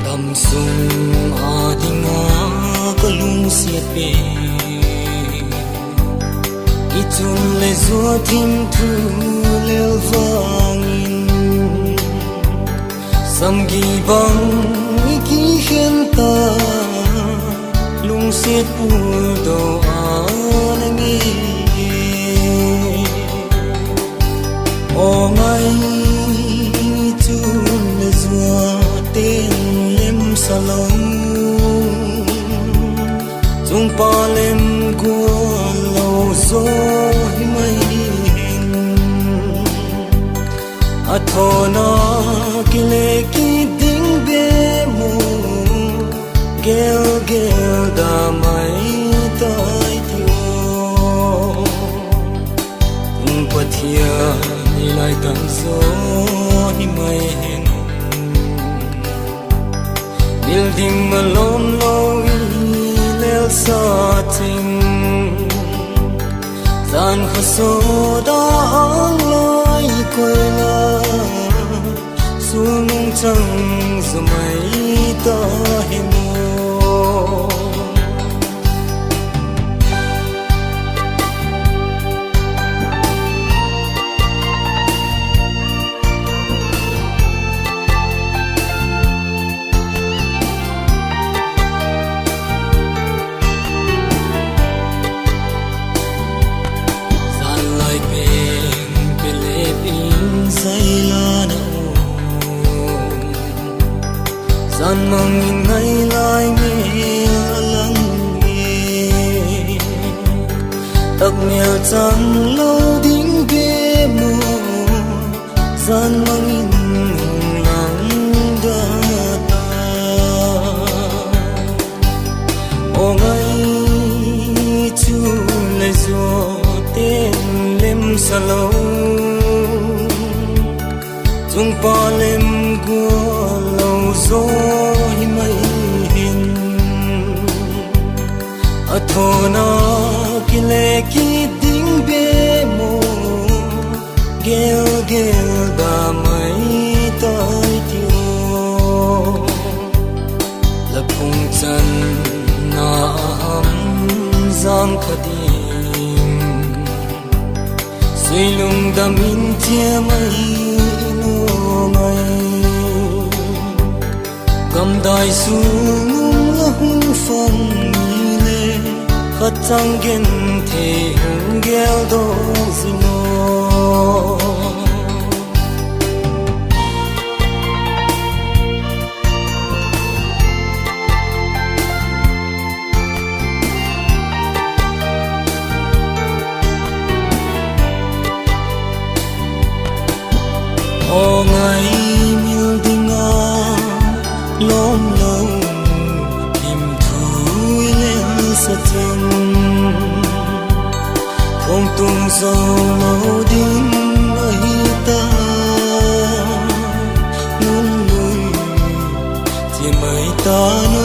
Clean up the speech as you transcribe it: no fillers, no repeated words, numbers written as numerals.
cầm sung a ding a có lung xiết bề ít chun lệ gió thim thu lêu vang sam gi bang ki khen ta lung xiết u do a ngi o ngai chun lệ gió tên lem salong chung pa lem của lâu gió mây a thô na ki le ki ding be mu gel gel da mai tai tio pathia ni lai tan gió mây building malone low lel sa ting zan khaso da ang lai koi la sung chang zamai ta hemo san mong in ngày lai nghe lắng nghe tắc nghèo chẳng lâu đinh bê mù san mong in hùng lắng đã ta ô ngày chu lại gió tên lem sa lâu chung pa lem của lâu gió mây hình a thô na ki le ki ding be mo gel gel da mai tai tio la phung chan na zang khadim suy lung da min chia mai cầm đai xuống hung phong lệ khát trăng gen thì hung gheo đô gì mò ô ngày lom lâu tìm thui lên sa chân không tung dầu màu đinh ấy ta muốn nuôi thì mấy ta